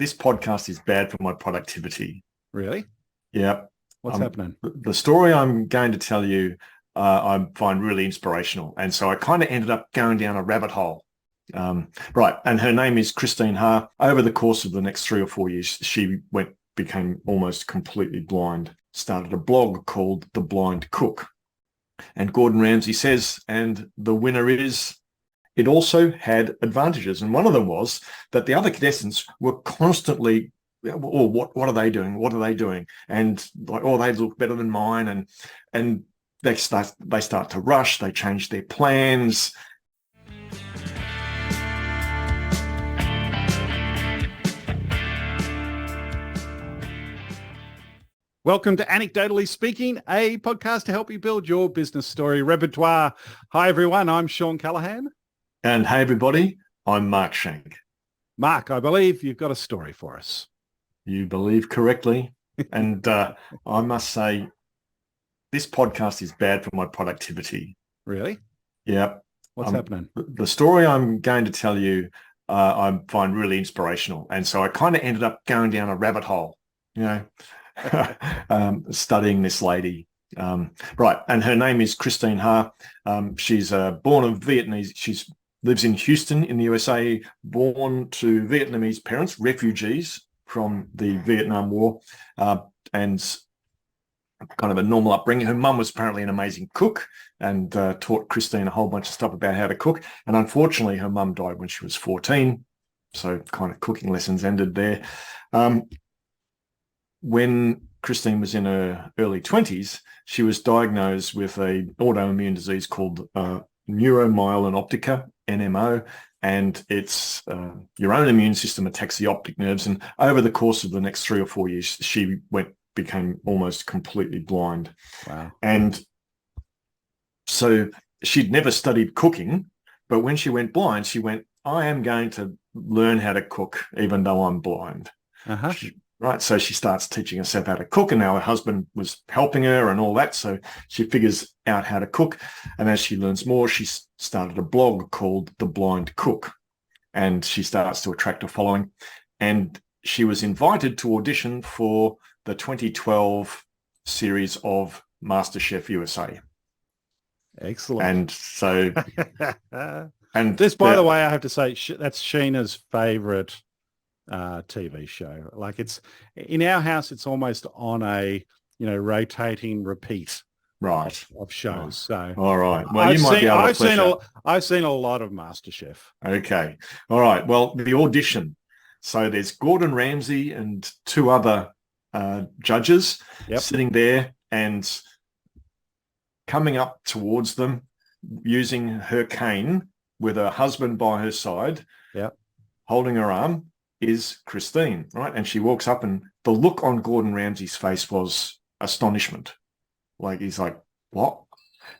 This podcast is bad for my productivity. Really? Yeah. What's happening? The story I'm going to tell you, I find really inspirational. And so I kind of ended up going down a rabbit hole. Right. And her name is Christine Ha. Over the course of the next 3 or 4 years, she became almost completely blind, started a blog called The Blind Cook. And Gordon Ramsay says, and the winner is, it also had advantages. And one of them was that the other contestants were constantly, oh, what are they doing? What are they doing? And like, oh, they look better than mine. And they start to rush. They change their plans. Welcome to Anecdotally Speaking, a podcast to help you build your business story repertoire. Hi, everyone. I'm Shawn Callahan. And hey, everybody, I'm Mark Shank. Mark, I believe you've got a story for us. You believe correctly. And I must say, this podcast is bad for my productivity. Really? Yeah. What's happening? The story I'm going to tell you, I find really inspirational. And so I kind of ended up going down a rabbit hole, studying this lady. Right. And her name is Christine Ha. She's born of Vietnamese. She lives in Houston in the USA, born to Vietnamese parents, refugees from the Vietnam War, and kind of a normal upbringing. Her mum was apparently an amazing cook and taught Christine a whole bunch of stuff about how to cook. And unfortunately, her mum died when she was 14. So kind of cooking lessons ended there. When Christine was in her early 20s, she was diagnosed with an autoimmune disease called neuromyelin-optica, NMO, and it's your own immune system attacks the optic nerves. And over the course of the next 3 or 4 years, she became almost completely blind. Wow. And so she'd never studied cooking, but when she went blind, she went, I am going to learn how to cook, even though I'm blind. Uh-huh. Right. So she starts teaching herself how to cook, and now her husband was helping her and all that. So she figures out how to cook. And as she learns more, she started a blog called The Blind Cook, and she starts to attract a following. And she was invited to audition for the 2012 series of Masterchef USA. Excellent. And so, and this, by the way, I have to say, that's Sheena's favorite TV show. Like, it's in our house, it's almost on a rotating repeat, right, of shows. So all right, well, I've seen a lot of Masterchef. Okay, all right, well, the audition. So there's Gordon Ramsay and 2 other judges sitting there, and coming up towards them using her cane with her husband by her side, holding her arm, is Christine, right? And she walks up, and the look on Gordon Ramsay's face was astonishment. Like, he's like, what?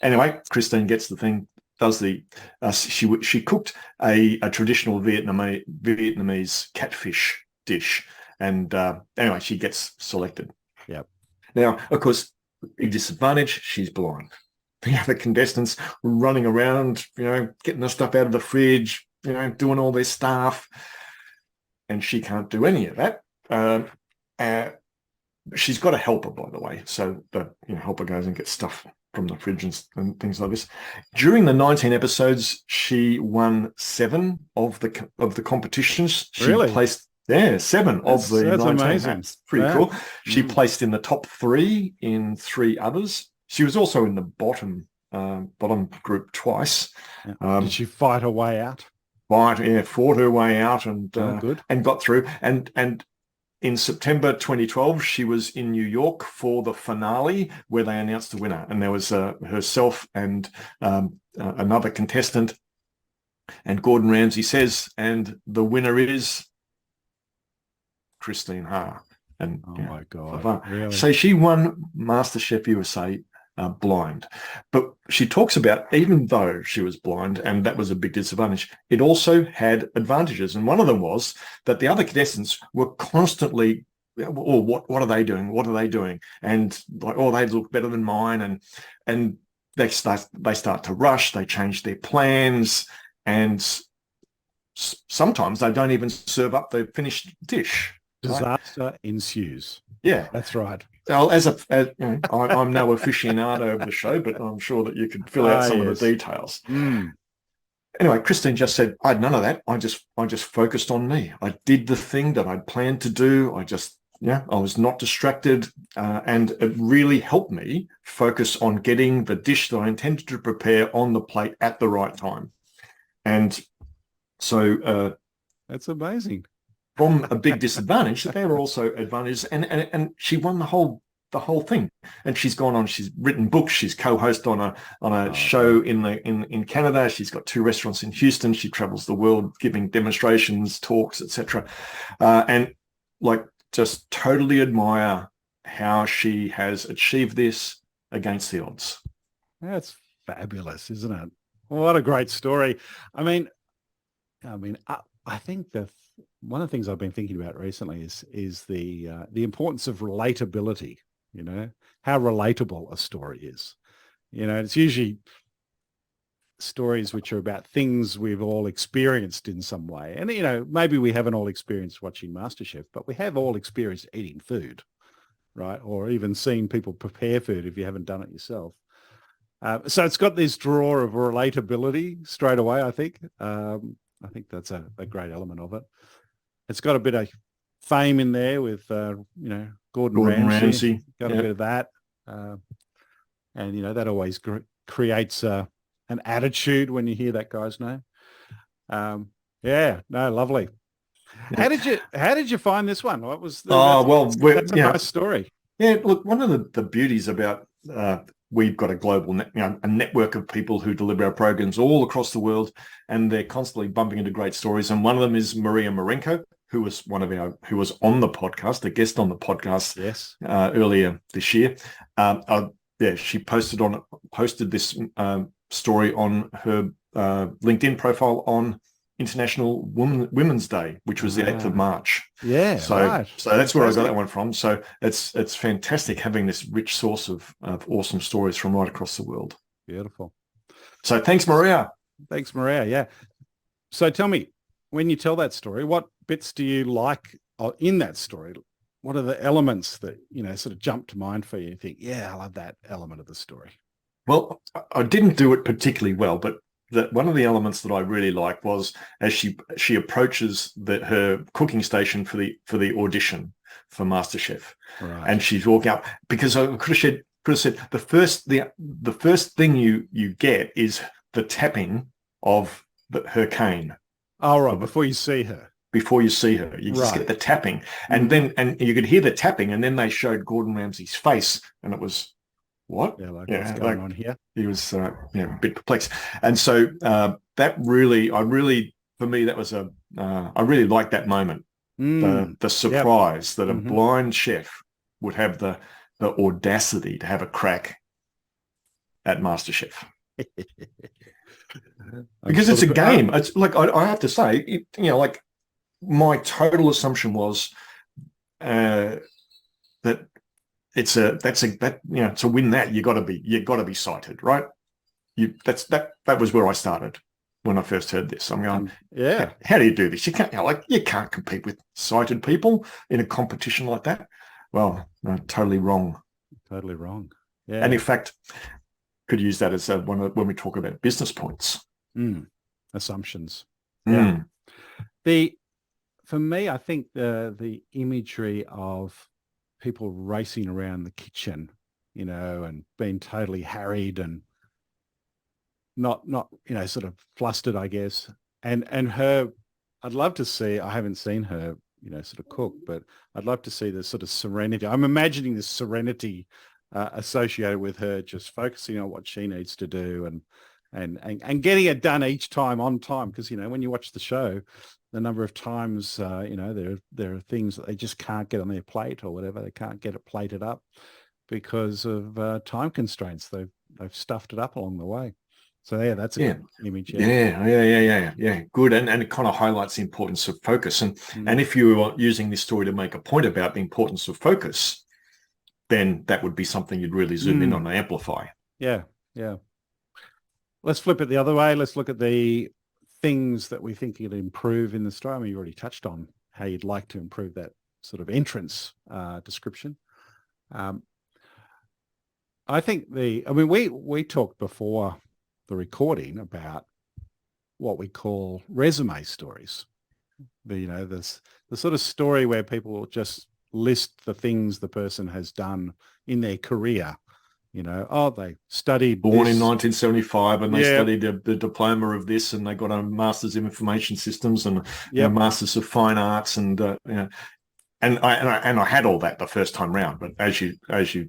Anyway, Christine gets the thing, does the, she cooked a traditional Vietnamese catfish dish. And anyway, she gets selected. Yep. Now, of course, big disadvantage, she's blind. The other contestants running around, getting the stuff out of the fridge, doing all their stuff. And she can't do any of that. She's got a helper, by the way. So the helper goes and gets stuff from the fridge and things like this. During the 19 episodes, she won 7 of the competitions. She really? Placed 7 of the 19. Amazing. That's pretty cool. She placed in the top 3 in 3 others. She was also in the bottom group twice. Did she fight her way out? Fought her way out and got through. And in September 2012, she was in New York for the finale where they announced the winner. And there was herself and another contestant. And Gordon Ramsay says, and the winner is Christine Ha. And my God, really? So she won Masterchef USA blind. But she talks about, even though she was blind, and that was a big disadvantage, it also had advantages. And one of them was that the other contestants were constantly, oh, what are they doing? What are they doing? And like, oh, they look better than mine. And they start to rush. They change their plans. And sometimes they don't even serve up the finished dish. Disaster ensues. Yeah, that's right. Well, I'm no aficionado of the show, but I'm sure that you could fill out some of the details. Anyway, Christine just said, I had none of that. I just focused on me. I did the thing that I'd planned to do. I was not distracted, and it really helped me focus on getting the dish that I intended to prepare on the plate at the right time. And so that's amazing. From a big disadvantage, there were also advantages, and she won the whole thing. And she's written books. She's co-host on a show in Canada. She's got 2 restaurants in Houston. She travels the world giving demonstrations, talks, etc. And just totally admire how she has achieved this against the odds. That's fabulous, isn't it? What a great story. I mean, I think one of the things I've been thinking about recently is the importance of relatability. How relatable a story is. It's usually stories which are about things we've all experienced in some way. And, maybe we haven't all experienced watching MasterChef, but we have all experienced eating food, right? Or even seen people prepare food if you haven't done it yourself. So it's got this draw of relatability straight away, I think. I think that's a great element of it. It's got a bit of fame in there with, Gordon Ramsay. Got a bit of that. And, that always creates an attitude when you hear that guy's name. Lovely. Yeah. How did you find this one? What was that's a nice story. Yeah, look, one of the beauties about we've got a global a network of people who deliver our programs all across the world, and they're constantly bumping into great stories. And one of them is Maria Marenko, who was who was on the podcast, a guest on the podcast, yes, earlier this year. She posted this story on her LinkedIn profile on International Women's Day, which was the 8th of March. Yeah, so that's where I got that one from. So it's fantastic having this rich source of awesome stories from right across the world. Beautiful. So thanks, Maria. Thanks, Maria. Yeah. So tell me, when you tell that story, what bits do you like in that story? What are the elements that, sort of jump to mind for you? You think, yeah, I love that element of the story. Well, I didn't do it particularly well, but one of the elements that I really liked was as she approaches her cooking station for the audition for MasterChef, right. And she's walking up, because I could have said the first thing you get is the tapping of her cane. Oh, right, before you see her. Before you see her, you just get the tapping, and then you could hear the tapping, and then they showed Gordon Ramsay's face, and it was. What? Yeah, what's going on here? He was a bit perplexed, and so that really, for me, that was I really liked that moment. The surprise that a blind chef would have the audacity to have a crack at MasterChef, because it's a game. It's like I have to say, my total assumption was that. To win that, you got to be sighted, right? That was where I started when I first heard this. I'm going, how do you do this? You can't compete with sighted people in a competition like that. Well, no, totally wrong. Totally wrong. Yeah. And in fact, could use that as when we talk about business points. Assumptions. Yeah. For me, I think the imagery of people racing around the kitchen, and being totally harried and not sort of flustered, I guess. And her, I'd love to see, I haven't seen her, sort of cook, but I'd love to see the sort of serenity. I'm imagining this serenity associated with her just focusing on what she needs to do and getting it done each time on time. Because, when you watch the show, the number of times, there are things that they just can't get on their plate or whatever. They can't get it plated up because of time constraints. They've stuffed it up along the way. So yeah, that's a good image. Yeah. Good. And it kind of highlights the importance of focus. And if you are using this story to make a point about the importance of focus, then that would be something you'd really zoom in on and amplify. Yeah. Let's flip it the other way. Let's look at the things that we think you'd improve in the story? I mean, you already touched on how you'd like to improve that sort of entrance description. I think we talked before the recording about what we call resume stories. The sort of story where people just list the things the person has done in their career. They studied born this. in 1975 and they studied the diploma of this, and they got a master's in information systems and a master's of fine arts, and and I had all that the first time round. But as you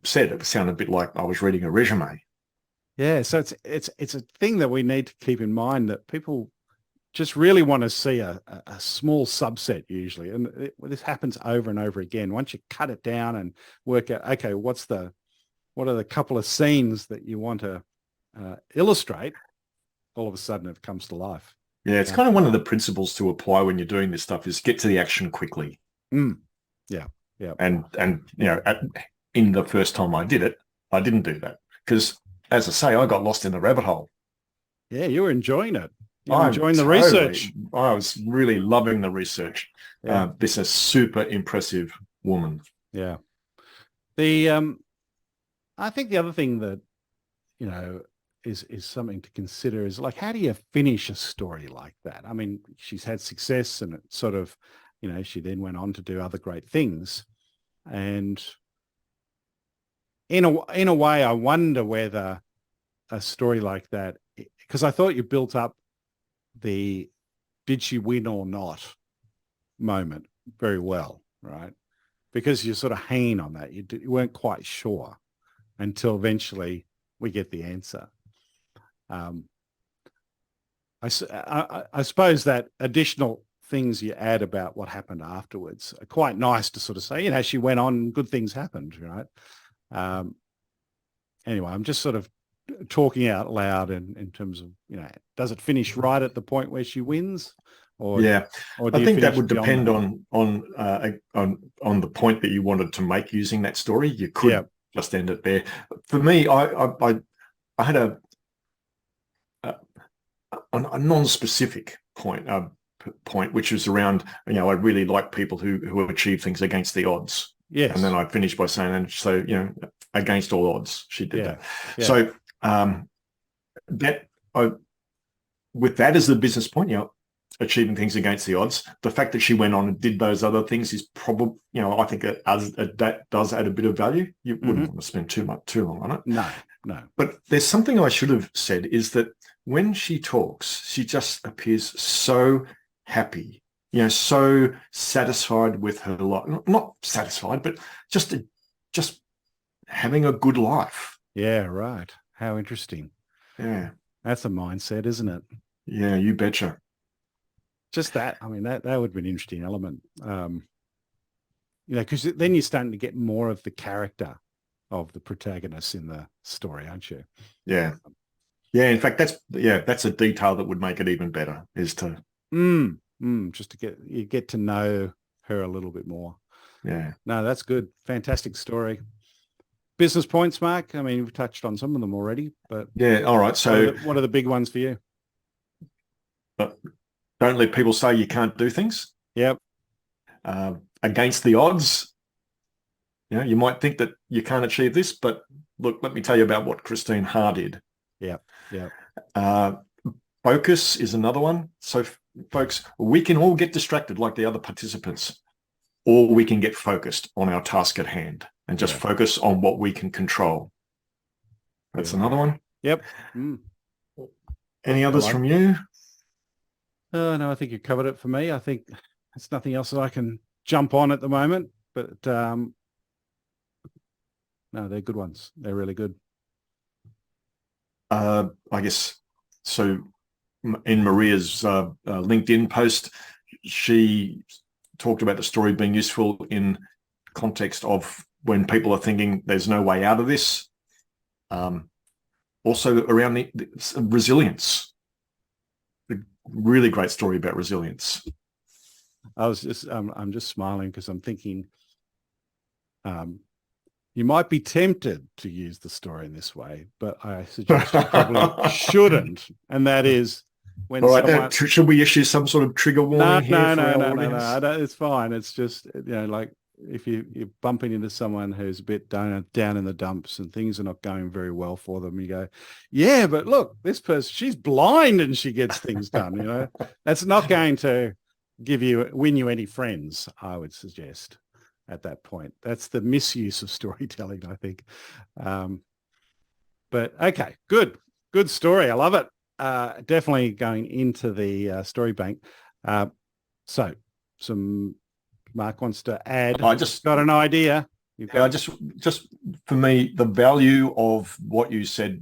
said, it sounded a bit like I was reading a resume. Yeah, so it's a thing that we need to keep in mind, that people just really want to see a small subset usually, and this happens over and over again. Once you cut it down and work out, okay, what are the couple of scenes that you want to illustrate, all of a sudden it comes to life. Yeah, it's kind of one of the principles to apply when you're doing this stuff is get to the action quickly. Yeah. And in the first time I did it, I didn't do that because, as I say, I got lost in the rabbit hole. Yeah, you were enjoying it. You're enjoying the research. I was really loving the research. Yeah. This is a super impressive woman. Yeah. I think the other thing that, is something to consider is, like, how do you finish a story like that? I mean, she's had success, and it sort of, she then went on to do other great things. And in a way, I wonder whether a story like that, because I thought you built up the did she win or not moment very well, right? Because you're sort of hanging on that. You weren't quite sure until eventually we get the answer. I suppose that additional things you add about what happened afterwards are quite nice to sort of say, she went on, good things happened, right? Anyway, I'm just sort of talking out loud in terms of, does it finish right at the point where she wins? Or I think that would depend on the point that you wanted to make using that story. You could just end it there. For me, I had a non-specific point, which was around, I really like people who achieve things against the odds. Yes. And then I finished by saying, and so, against all odds, she did that. Yeah. So with that as the business point, achieving things against the odds, the fact that she went on and did those other things is probably, I think that does add a bit of value. You wouldn't want to spend too long on it. No. But there's something I should have said, is that when she talks, she just appears so happy, so satisfied with her life. Not satisfied, but just having a good life. Yeah, right. How interesting. Yeah. That's a mindset, isn't it? Yeah, you betcha. Just that. I mean, that would be an interesting element. Because then you're starting to get more of the character of the protagonist in the story, aren't you? Yeah. Yeah, in fact, that's a detail that would make it even better, is to just to get to know her a little bit more. Yeah. No, that's good. Fantastic story. Business points, Mark. I mean, we've touched on some of them already, but yeah, all right. So what are the big ones for you? But don't let people say you can't do things. Yep. Against the odds. You might think that you can't achieve this, but look, let me tell you about what Christine Haar did. Yeah. Focus is another one. So, folks, we can all get distracted like the other participants, or we can get focused on our task at hand and just focus on what we can control. That's another one. Yep. Any others from you? No, I think you covered it for me. I think there's nothing else that I can jump on at the moment, but no, they're good ones. They're really good. I guess so. In Maria's LinkedIn post, she talked about the story being useful in context of when people are thinking there's no way out of this. Also around the resilience. A really great story about resilience. I'm just smiling because I'm thinking you might be tempted to use the story in this way, but I suggest you probably shouldn't. And that is, when All right, someone... should we issue some sort of trigger warning here for our audience? No, it's fine. It's just, like if you're bumping into someone who's a bit down in the dumps and things are not going very well for them, you go, yeah, but look, this person, she's blind and she gets things done, That's not going to win you any friends, I would suggest, at that point. That's the misuse of storytelling, I think. But okay, good story. I love it. Definitely going into the story bank. So Mark wants to add. I just got an idea. Just for me, the value of what you said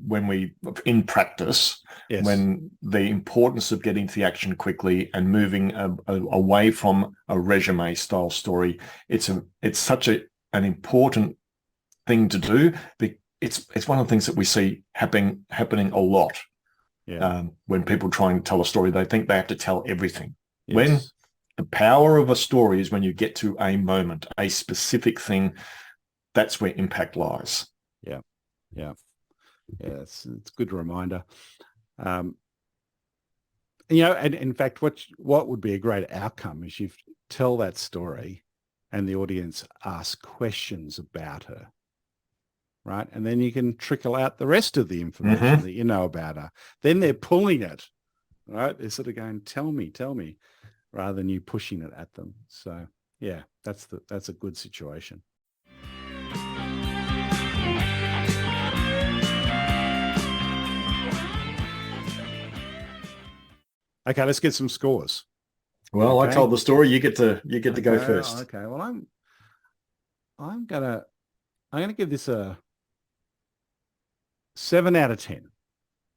in practice, yes, when the importance of getting to the action quickly and moving away from a resume style story, it's such an important thing to do. It's one of the things that we see happening a lot. Yeah. When people try and tell a story, they think they have to tell everything. Yes. When the power of a story is when you get to a moment, a specific thing, that's where impact lies. Yeah. It's a good reminder. And in fact, what would be a great outcome is you tell that story and the audience asks questions about her, right? And then you can trickle out the rest of the information that you know about her. Then they're pulling it, right? They're sort of going, tell me, rather than you pushing it at them. So yeah, that's a good situation. Okay, let's get some scores. Well, okay. I told the story. You get to go first. Okay. Well, I'm gonna give this a 7 out of 10.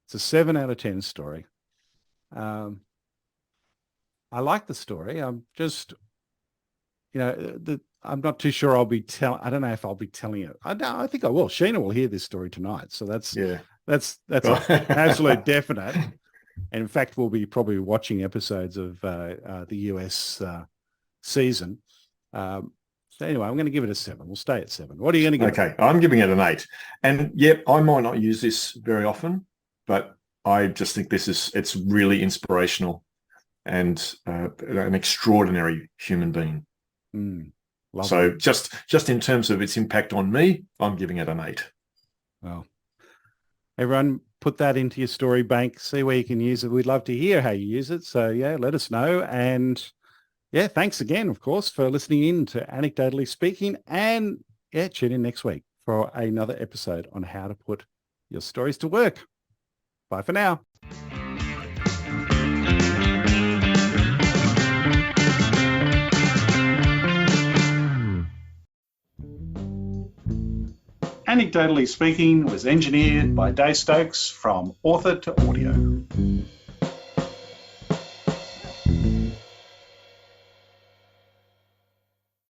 It's a 7 out of 10 story. I like the story. I'm just, I'm not too sure I don't know if I'll be telling it. I think I will. Sheena will hear this story tonight. So that's an absolute definite. And in fact, we'll be probably watching episodes of the US season. So anyway, I'm going to give it a 7. We'll stay at 7. What are you going to give it? Okay, I'm giving it an 8. And yep, I might not use this very often, but I just think it's really inspirational and an extraordinary human being. So just in terms of its impact on me, I'm giving it an 8. Well, everyone, put that into your story bank, see where you can use it. We'd love to hear how you use it. So yeah, let us know. And yeah, thanks again, of course, for listening in to Anecdotally Speaking. And yeah, tune in next week for another episode on how to put your stories to work. Bye for now. Anecdotally Speaking was engineered by Dave Stokes from Author to Audio.